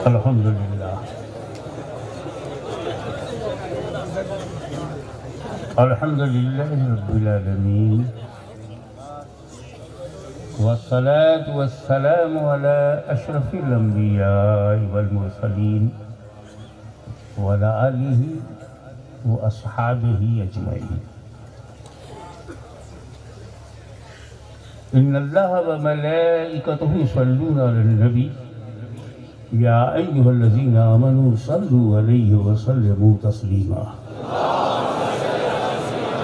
अल्हम्दुलिल्लाह अल्हम्दुलिल्लाहि रब्बिल आलमीन वस्सलातु वस्सलामु अला अशरफिल अंबिया वल मुरसलीन व अला आलिहि व अस्हाबिहि अजमईन। इन्नल्लाह व मलाइकतहु युसल्लूना अलन नबी या अय्युहल्लज़ीना आमनू सल्लू अलैहि व सल्लिमू तस्लीमा।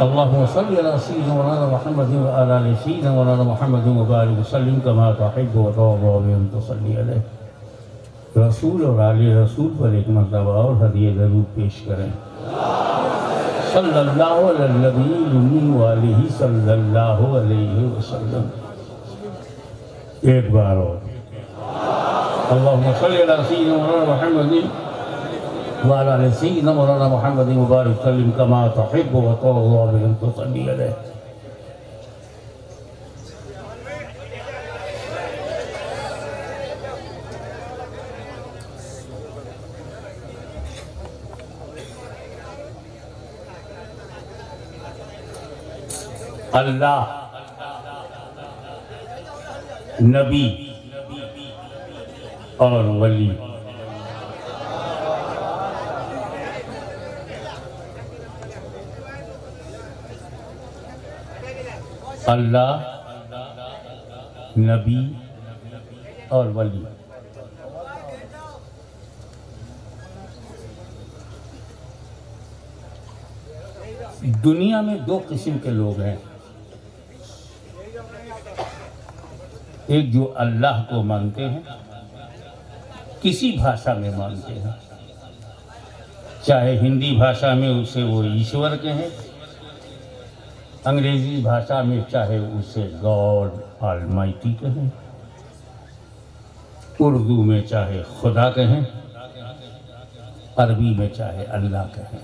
अल्लाहुम्मा सल्लि अला सय्यिदिना मौलाना मुहम्मदिन व अला आलि सय्यिदिना मौलाना मुहम्मदिन व बारिक वसल्लिम कमा तुहिब्बु व तर्दा व तुसल्ली अलैहि। रसूल और आले रसूल पर एक मरतबा और हदिया ज़रूर पेश करें। सल्लल्लाहु अला नबील उम्मी व आलिहि सल्लल्लाहु अलैहि वसल्लम। एक बार और अल्लाहुम्मा सल्लि अला सय्यिदिना मौलाना मुहम्मदिन व अला आलि सय्यिदिना मौलाना मुहम्मदिन व बारिक वसल्लिम कमा तुहिब्बु व तर्दा व तुसल्ली अलैहि। अल्लाह, नबी और वली। अल्लाह, नबी और वली। दुनिया में दो किस्म के लोग हैं, एक जो अल्लाह को मानते हैं, किसी भाषा में मानते हैं, चाहे हिंदी भाषा में उसे वो ईश्वर कहें, अंग्रेजी भाषा में चाहे उसे गॉड ऑलमाइटी कहें, उर्दू में चाहे खुदा कहें, अरबी में चाहे अल्लाह कहें।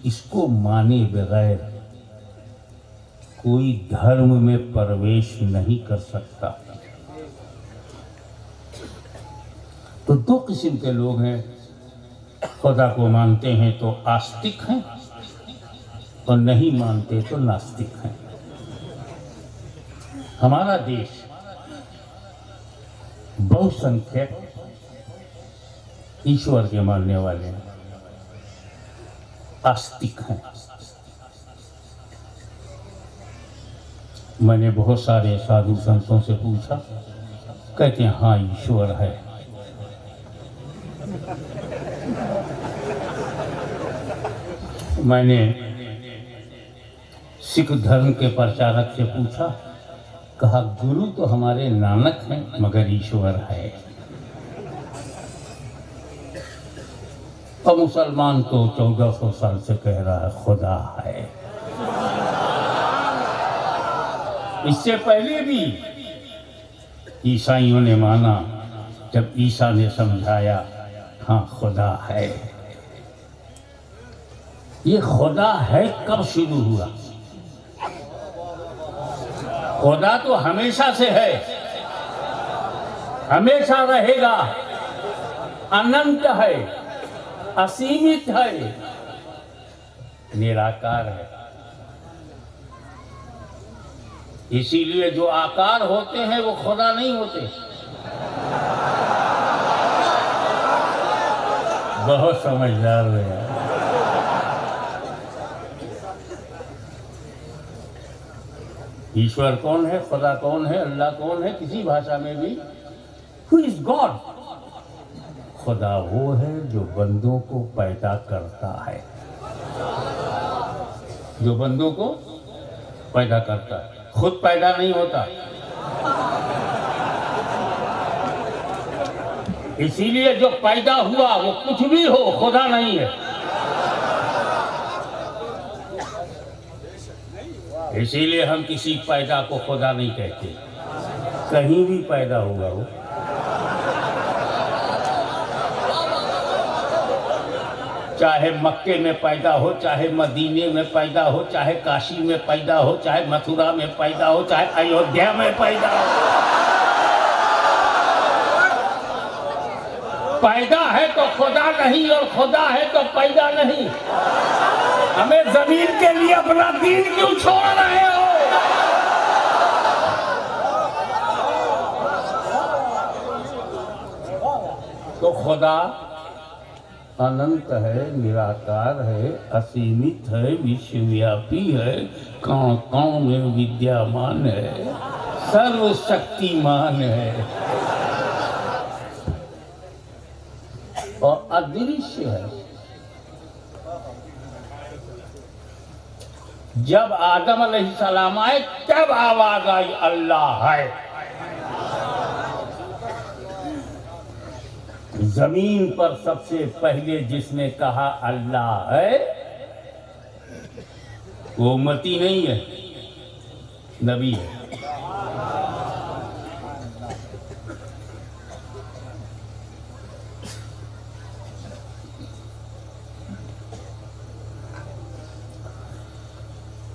इसको माने बगैर कोई धर्म में प्रवेश नहीं कर सकता। तो दो किस्म के लोग हैं, खुदा को मानते हैं तो आस्तिक हैं और नहीं मानते तो नास्तिक हैं। हमारा देश बहुसंख्यक ईश्वर के मानने वाले हैं, आस्तिक हैं। मैंने बहुत सारे साधु संतों से पूछा, कहते हैं हाँ ईश्वर है। मैंने सिख धर्म के प्रचारक से पूछा, कहा गुरु तो हमारे नानक हैं मगर ईश्वर है। और मुसलमान तो 1400 साल से कह रहा है खुदा है। इससे पहले भी ईसाइयों ने माना, जब ईसा ने समझाया हाँ खुदा है। ये खुदा है कब शुरू हुआ? खुदा तो हमेशा से है, हमेशा रहेगा, अनंत है, असीमित है, निराकार है। इसीलिए जो आकार होते हैं वो खुदा नहीं होते। बहुत समझदार है। ईश्वर कौन है, खुदा कौन है, अल्लाह कौन है? किसी भाषा में भी हु इज गॉड? खुदा वो है जो बंदों को पैदा करता है, जो बंदों को पैदा करता है, खुद पैदा नहीं होता। इसीलिए जो पैदा हुआ वो कुछ भी हो, खुदा नहीं है। इसीलिए हम किसी पैदा को खुदा नहीं कहते, कहीं भी पैदा होगा वो। चाहे मक्के में पैदा हो, चाहे मदीने में पैदा हो, चाहे काशी में पैदा हो, चाहे मथुरा में पैदा हो, चाहे अयोध्या में पैदा हो, पैदा है तो खुदा नहीं और खुदा है तो पैदा नहीं। हमें जमीन के लिए अपना दीन क्यों छोड़ रहे हो? तो खुदा अनंत है, निराकार है, असीमित है, विश्वव्यापी है, कण कण में विद्यमान है, सर्वशक्तिमान है और अदृश्य है। जब आदम अलैहिस्सलाम आए तब आवाज आई अल्लाह है। जमीन पर सबसे पहले जिसने कहा अल्लाह है वो उम्मती नहीं है, नबी है।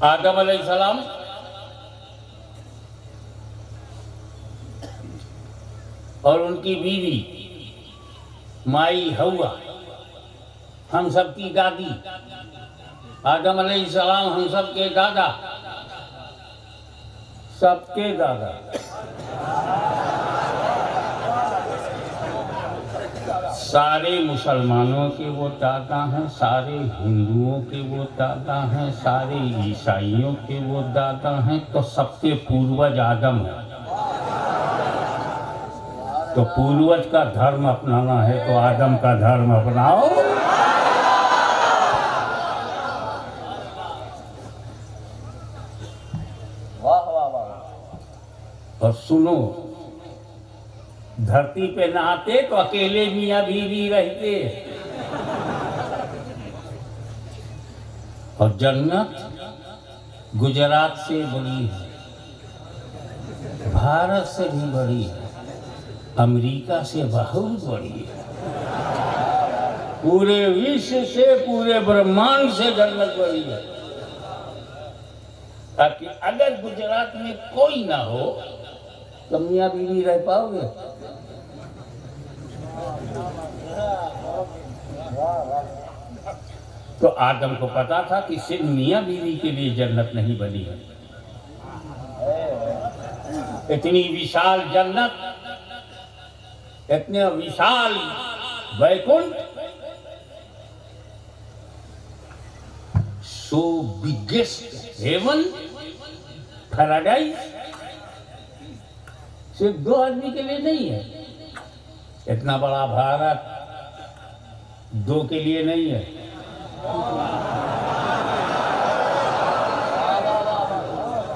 आदम अलैहिस्सलाम और उनकी बीवी माई हवा, हम सब की दादी, आदम अलैहिस्सलाम हम सब के दादा, सबके दादा। सारे मुसलमानों के वो दादा हैं, सारे हिंदुओं के वो दादा हैं, सारे ईसाइयों के वो दादा हैं, तो सबके पूर्वज आदम है। तो पूर्वज का धर्म अपनाना है तो आदम का धर्म अपनाओ। वाह वाह वाह। और सुनो, धरती पे नहाते तो अकेले मियां बीवी रहते, और जन्नत गुजरात से बड़ी है, भारत से भी बड़ी है, अमेरिका से बहुत बड़ी है, पूरे विश्व से, पूरे ब्रह्मांड से जन्नत बड़ी है। ताकि अगर गुजरात में कोई ना हो तो मियां बीवी रह पाओगे? तो आदम को पता था कि सिर्फ मियां बीवी के लिए जन्नत नहीं बनी है। इतनी विशाल जन्नत, इतने विशाल वैकुंठ, सो बिगेस्ट हेवन, पैराडाइज, सिर्फ दो आदमी के लिए नहीं है। इतना बड़ा भारत दो के लिए नहीं है।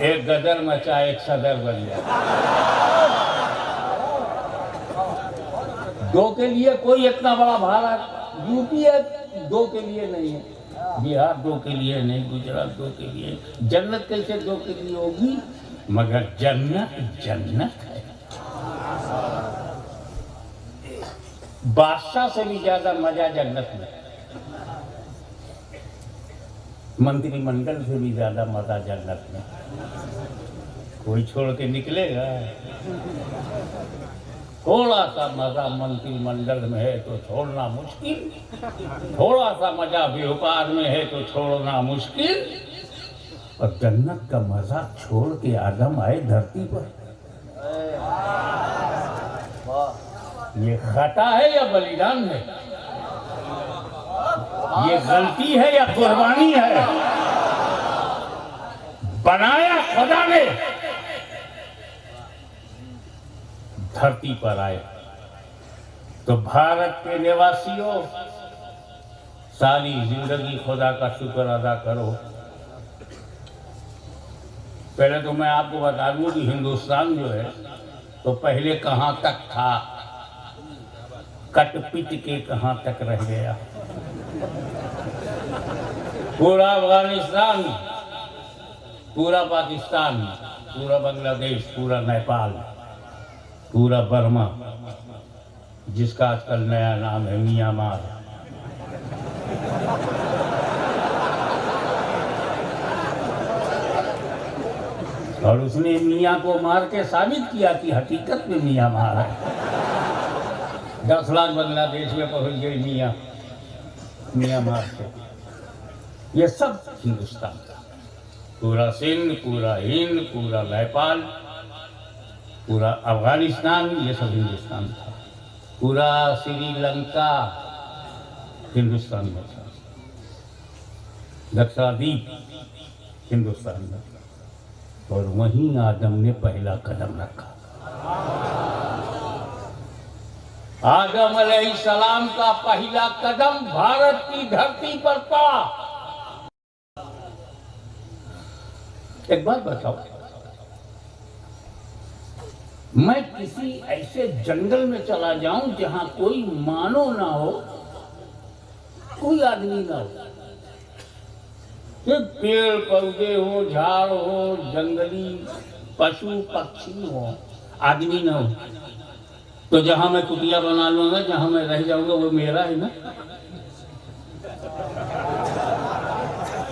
एक गदर मचा एक सदर बन गया। दो के लिए कोई इतना बड़ा भारत, यूपी है, दो के लिए नहीं है, बिहार दो के लिए नहीं, गुजरात दो के लिए। जन्नत कैसे दो के लिए होगी? मगर जन्नत जन्नत है। बादशाह से भी ज्यादा मजा जन्नत में, मंत्रिमंडल से भी ज्यादा मजा जन्नत में। कोई छोड़ के निकलेगा? थोड़ा सा मजा मंत्रिमंडल में है तो छोड़ना मुश्किल, थोड़ा सा मजा व्यापार में है तो छोड़ना मुश्किल, और जन्नत का मजा छोड़ के आदम आए धरती पर। ये खता है या बलिदान है? ये गलती है या कुर्बानी है? बनाया खुदा ने, धरती पर आए। तो भारत के निवासियों, सारी जिंदगी खुदा का शुक्र अदा करो। पहले तो मैं आपको बता दूं कि हिंदुस्तान जो है तो पहले कहां तक था, कट पिट के कहां तक रह गया। पूरा अफगानिस्तान, पूरा पाकिस्तान, पूरा बांग्लादेश, पूरा नेपाल, पूरा बर्मा, जिसका आजकल नया नाम है म्यांमार, और उसने मियां को मार के साबित किया कि हकीकत में म्यांमार है। 10 लाख बांग्लादेश में पहुंच गई म्यांमार से। ये सब हिंदुस्तान था, पूरा सिंध, पूरा हिंद, पूरा नेपाल, पूरा अफगानिस्तान, ये सब हिंदुस्तान था। पूरा श्रीलंका हिंदुस्तान में था, लक्षद्वीप हिंदुस्तान में था। और वहीं आदम ने पहला कदम रखा। आदम अलैहिस्सलाम का पहला कदम भारत की धरती पर पड़ा। एक बात बताओ, मैं किसी ऐसे जंगल में चला जाऊं जहां कोई मानव ना हो, कोई आदमी ना हो, सिर्फ पेड़ पौधे हो, झाड़ हो, जंगली पशु पक्षी हो, आदमी ना हो, तो जहां मैं कुटिया बना लूंगा, जहां मैं रह जाऊंगा, वो मेरा है ना।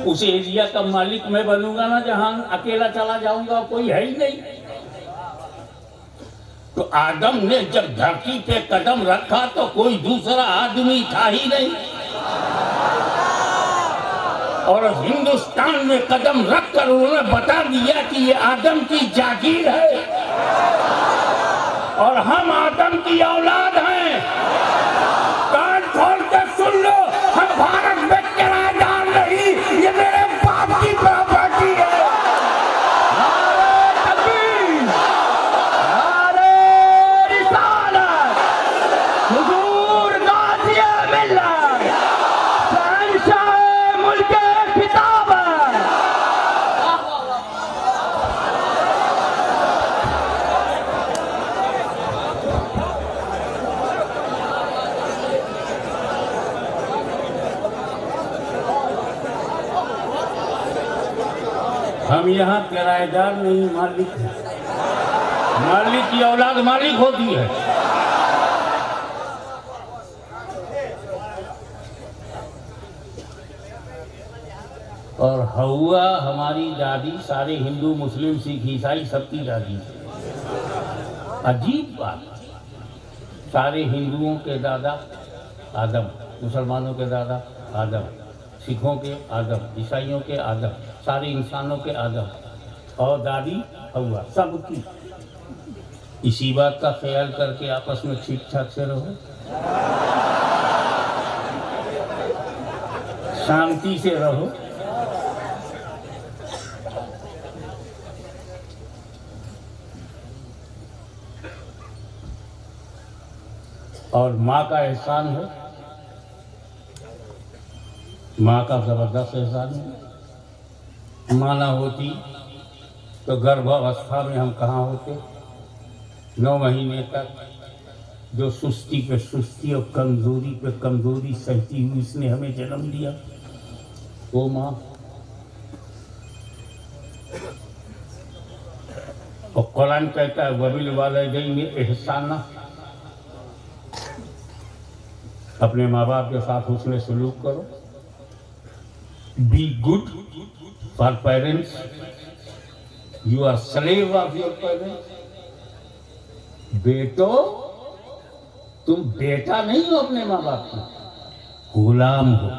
उस एरिया का मालिक मैं बनूंगा ना, जहां अकेला चला जाऊंगा, कोई है ही नहीं। तो आदम ने जब धरती पे कदम रखा तो कोई दूसरा आदमी था ही नहीं। और हिंदुस्तान में कदम रखकर उन्होंने बता दिया कि ये आदम की जागीर है और हम आदम की औलाद हैं। कान खोल के सुन लो, हम भारत में किराएदार नहीं, ये मेरे बाप की प्रॉपर्टी है। हम यहाँ किराएदार नहीं, मालिक है। मालिक की औलाद मालिक होती है। और हवा हमारी दादी, सारे हिंदू मुस्लिम सिख ईसाई सबकी दादी है। अजीब बात, सारे हिंदुओं के दादा आदम, मुसलमानों के दादा आदम, सिखों के आदम, ईसाइयों के आदम, सारे इंसानों के आदम, और दादी हवा सबकी। इसी बात का ख्याल करके आपस में ठीक ठाक से रहो, शांति से रहो। और माँ का एहसान है, माँ का जबरदस्त एहसान है। माँ ना होती तो गर्भावस्था में हम कहाँ होते। 9 महीने तक जो सुस्ती पे सुस्ती और कमजोरी पे कमजोरी सहती हुई इसने हमें जन्म दिया, वो माँ। और कुरान कहता है वबिल वालिदैन इहसाना, अपने माँ बाप के साथ उसने सलूक करो। Be good for parents, you are slave of your parents. बेटो, तुम बेटा नहीं हो अपने माँ बाप का, गुलाम हो।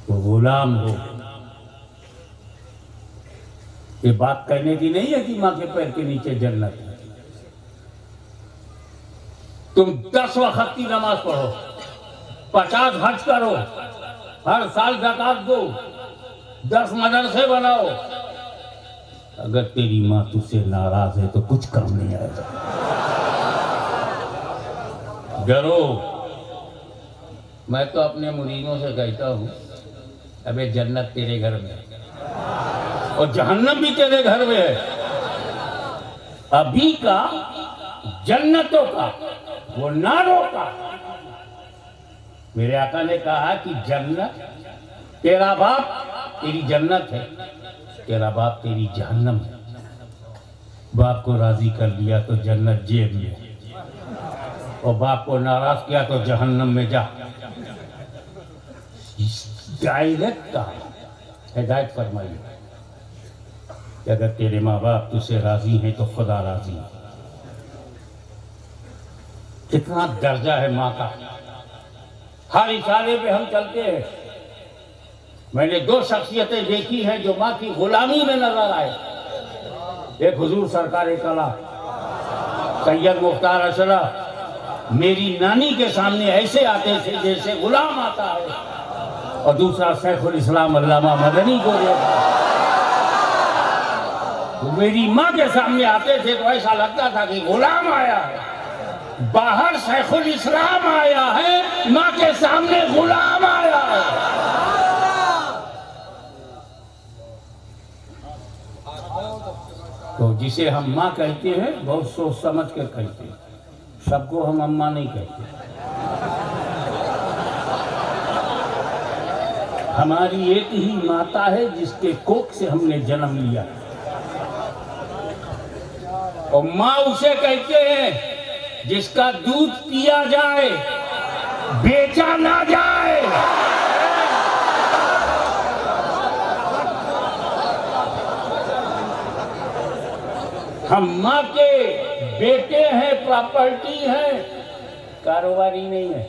तो गुलाम हो। ये बात कहने की नहीं है कि माँ के पैर के नीचे जन्नत है। तुम 10 वक्त की नमाज पढ़ो, 50 हज करो, हर साल ज़कात दो, 10 मदरसे बनाओ, अगर तेरी माँ तुझसे नाराज है तो कुछ काम नहीं आएगा। डरो। मैं तो अपने मुरीदों से कहता हूँ, अबे जन्नत तेरे घर में है और जहन्नम भी तेरे घर में है। अभी का जन्नतों का, वो नारों का। मेरे आका ने कहा कि जन्नत, तेरा बाप तेरी जन्नत है, तेरा बाप तेरी जहन्नम है। बाप को राजी कर दिया तो जन्नत जेब में, और बाप को नाराज किया तो जहन्नम में जा। डायरेक्ट का हिदायत फरमाई। कि अगर तेरे माँ बाप तुझसे राजी हैं तो खुदा राजी है। कितना दर्जा है माँ का, हर इशारे पे हम चलते हैं। मैंने दो शख्सियतें देखी हैं जो माँ की गुलामी में नजर आए। एक हुजूर सरकार कला सैयद मुख्तार अशरफ मेरी नानी के सामने ऐसे आते थे जैसे गुलाम आता है, और दूसरा शेखुल इस्लाम अल्लामा मदनी को देखा, तो मेरी माँ के सामने आते थे तो ऐसा लगता था कि गुलाम आया है। बाहर शेखुल इस्लाम आया है, माँ के सामने गुलाम आया है। तो जिसे हम माँ कहते हैं बहुत सोच समझ कर कहते हैं, सबको हम अम्मा नहीं कहते। हमारी एक ही माता है जिसके कोख से हमने जन्म लिया, और माँ उसे कहते हैं जिसका दूध पिया जाए, बेचा ना जाए। हम माँ के बेटे हैं, प्रॉपर्टी हैं, कारोबारी नहीं है।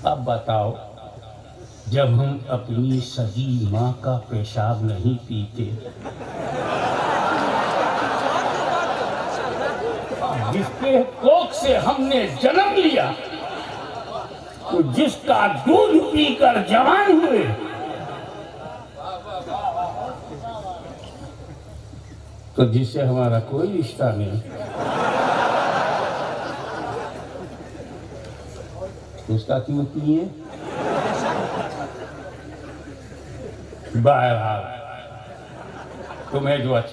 अब बताओ, जब हम अपनी सगी माँ का पेशाब नहीं पीते, जिसके कोख से हमने जन्म लिया, तो जिसका दूध पीकर जवान हुए, तो जिससे हमारा कोई रिश्ता नहीं, उसका क्यों पिए? बहरहाल तुम्हें जो अच्छा